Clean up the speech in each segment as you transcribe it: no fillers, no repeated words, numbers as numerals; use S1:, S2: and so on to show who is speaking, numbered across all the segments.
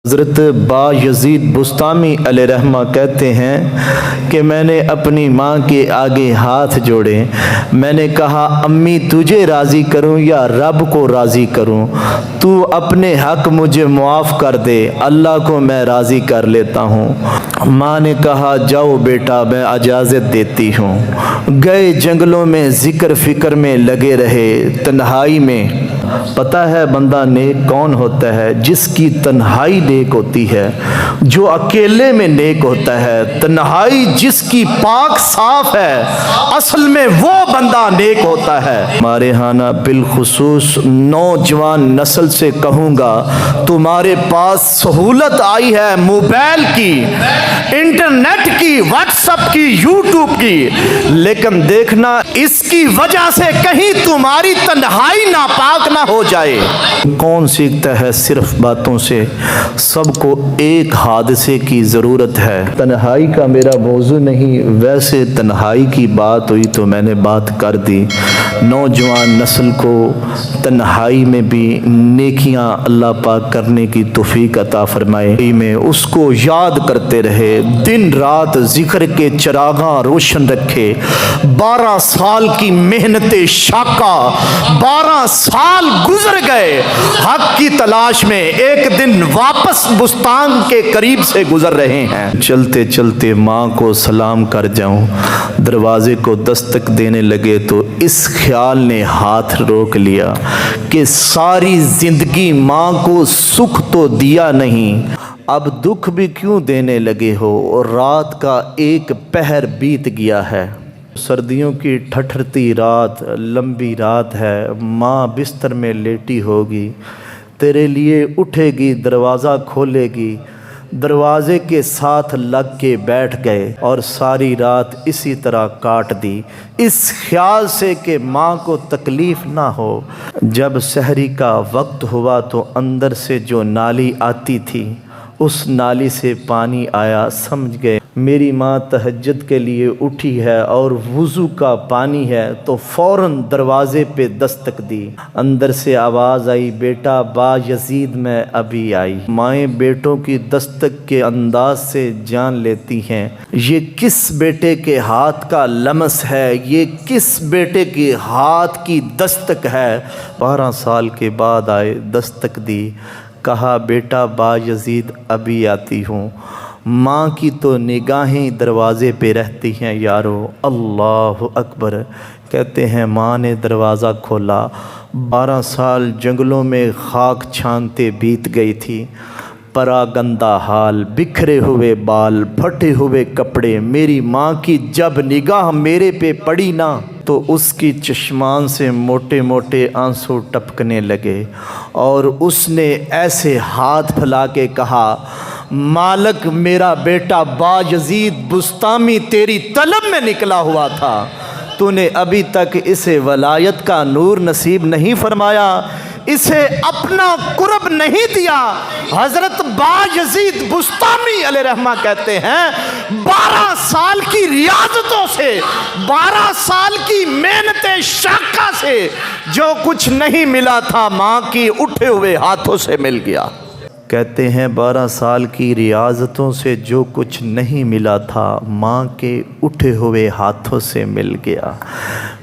S1: حضرت با یزید بسطامی علیہ رحمہ کہتے ہیں کہ میں نے اپنی ماں کے آگے ہاتھ جوڑے، میں نے کہا امی تجھے راضی کروں یا رب کو راضی کروں؟ تو اپنے حق مجھے معاف کر دے، اللہ کو میں راضی کر لیتا ہوں۔ ماں نے کہا جاؤ بیٹا میں اجازت دیتی ہوں۔ گئے جنگلوں میں ذکر فکر میں لگے رہے، تنہائی میں۔ پتہ ہے بندہ نیک کون ہوتا ہے؟ جس کی تنہائی نیک ہوتی ہے، جو اکیلے میں نیک ہوتا ہے۔ تنہائی جس کی پاک صاف ہے، اصل میں وہ بندہ نیک ہوتا ہے۔ ہمارے ہاں نا بالخصوص نوجوان نسل سے کہوں گا، تمہارے پاس سہولت آئی ہے موبائل کی، انٹرنیٹ کی، واٹس ایپ کی، یوٹیوب کی، لیکن دیکھنا اس کی وجہ سے کہیں تمہاری تنہائی ناپاک نہ ہو جائے۔ کون سیکھتا ہے صرف باتوں سے؟ سب کو ایک حادثے کی ضرورت ہے۔ تنہائی کا میرا موضوع نہیں، ویسے تنہائی کی بات ہوئی تو میں نے بات کر دی۔ نوجوان نسل کو تنہائی میں بھی نیکیاں اللہ پاک کرنے کی توفیق عطا فرمائے، میں اس کو یاد کرتے رہے، دن رات ذکر کے چراغاں روشن رکھے۔ 12 سال کی محنت شاقہ، 12 سال گزر گئے حق کی تلاش میں، ایک دن واپس بستان کے قریب سے گزر رہے ہیں۔ چلتے چلتے ماں کو سلام کر جاؤں، دروازے کو دستک دینے لگے تو اس خیال نے ہاتھ روک لیا کہ ساری زندگی ماں کو سکھ تو دیا نہیں، اب دکھ بھی کیوں دینے لگے ہو؟ اور رات کا ایک پہر بیت گیا ہے، سردیوں کی ٹھٹھرتی رات، لمبی رات ہے، ماں بستر میں لیٹی ہوگی، تیرے لیے اٹھے گی، دروازہ کھولے گی، دروازے کے ساتھ لگ کے بیٹھ گئے اور ساری رات اسی طرح کاٹ دی، اس خیال سے کہ ماں کو تکلیف نہ ہو۔ جب سحری کا وقت ہوا تو اندر سے جو نالی آتی تھی اس نالی سے پانی آیا، سمجھ گئے میری ماں تہجد کے لیے اٹھی ہے اور وضو کا پانی ہے، تو فوراً دروازے پہ دستک دی۔ اندر سے آواز آئی بیٹا با یزید میں ابھی آئی۔ مائیں بیٹوں کی دستک کے انداز سے جان لیتی ہیں، یہ کس بیٹے کے ہاتھ کا لمس ہے، یہ کس بیٹے کے ہاتھ کی دستک ہے۔ 12 سال کے بعد آئے، دستک دی، کہا بیٹا با یزید ابھی آتی ہوں۔ ماں کی تو نگاہیں دروازے پہ رہتی ہیں یارو، اللہ اکبر۔ کہتے ہیں ماں نے دروازہ کھولا، 12 سال جنگلوں میں خاک چھانتے بیت گئی تھی، پرا گندہ حال، بکھرے ہوئے بال، پھٹے ہوئے کپڑے۔ میری ماں کی جب نگاہ میرے پہ پڑی نا تو اس کی چشمان سے موٹے موٹے آنسو ٹپکنے لگے اور اس نے ایسے ہاتھ پھیلا کے کہا مالک میرا بیٹا با یزید بسطامی تیری طلب میں نکلا ہوا تھا، تو نے ابھی تک اسے ولایت کا نور نصیب نہیں فرمایا، اسے اپنا قرب نہیں دیا۔ حضرت با یزید بسطامی علیہ رحمہ کہتے ہیں 12 سال کی ریاضتوں سے، 12 سال کی محنت شاقہ سے جو کچھ نہیں ملا تھا ماں کی اٹھے ہوئے ہاتھوں سے مل گیا۔ کہتے ہیں 12 سال کی ریاضتوں سے جو کچھ نہیں ملا تھا ماں کے اٹھے ہوئے ہاتھوں سے مل گیا۔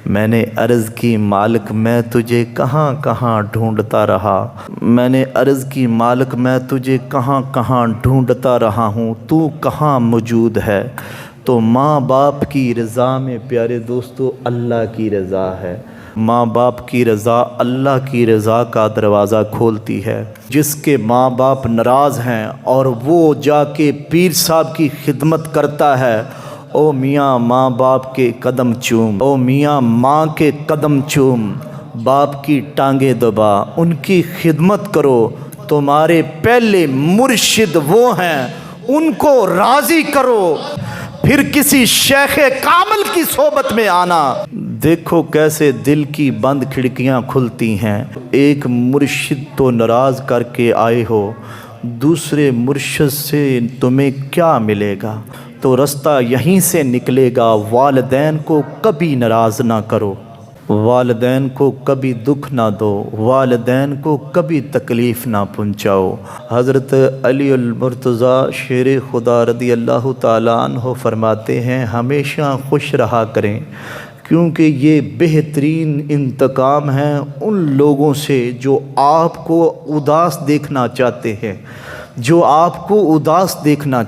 S1: میں نے عرض کی مالک میں تجھے کہاں کہاں ڈھونڈتا رہا، میں نے عرض کی مالک میں تجھے کہاں کہاں ڈھونڈتا رہا ہوں، تو کہاں موجود ہے؟ تو ماں باپ کی رضا میں پیارے دوستو اللہ کی رضا ہے، ماں باپ کی رضا اللہ کی رضا کا دروازہ کھولتی ہے۔ جس کے ماں باپ ناراض ہیں اور وہ جا کے پیر صاحب کی خدمت کرتا ہے، او میاں ماں باپ کے قدم چوم، او میاں ماں کے قدم چوم، باپ کی ٹانگیں دبا، ان کی خدمت کرو، تمہارے پہلے مرشد وہ ہیں، ان کو راضی کرو، پھر کسی شیخ کامل کی صحبت میں آنا۔ دیکھو کیسے دل کی بند کھڑکیاں کھلتی ہیں۔ ایک مرشد تو ناراض کر کے آئے ہو، دوسرے مرشد سے تمہیں کیا ملے گا؟ تو رستہ یہیں سے نکلے گا، والدین کو کبھی ناراض نہ کرو۔ والدین کو کبھی دکھ نہ دو، والدین کو کبھی تکلیف نہ پہنچاؤ۔ حضرت علی المرتضیٰ شیر خدا رضی اللہ تعالیٰ عنہ فرماتے ہیں ہمیشہ خوش رہا کریں، کیونکہ یہ بہترین انتقام ہے ان لوگوں سے جو آپ کو اداس دیکھنا چاہتے ہیں، جو آپ کو اداس دیکھنا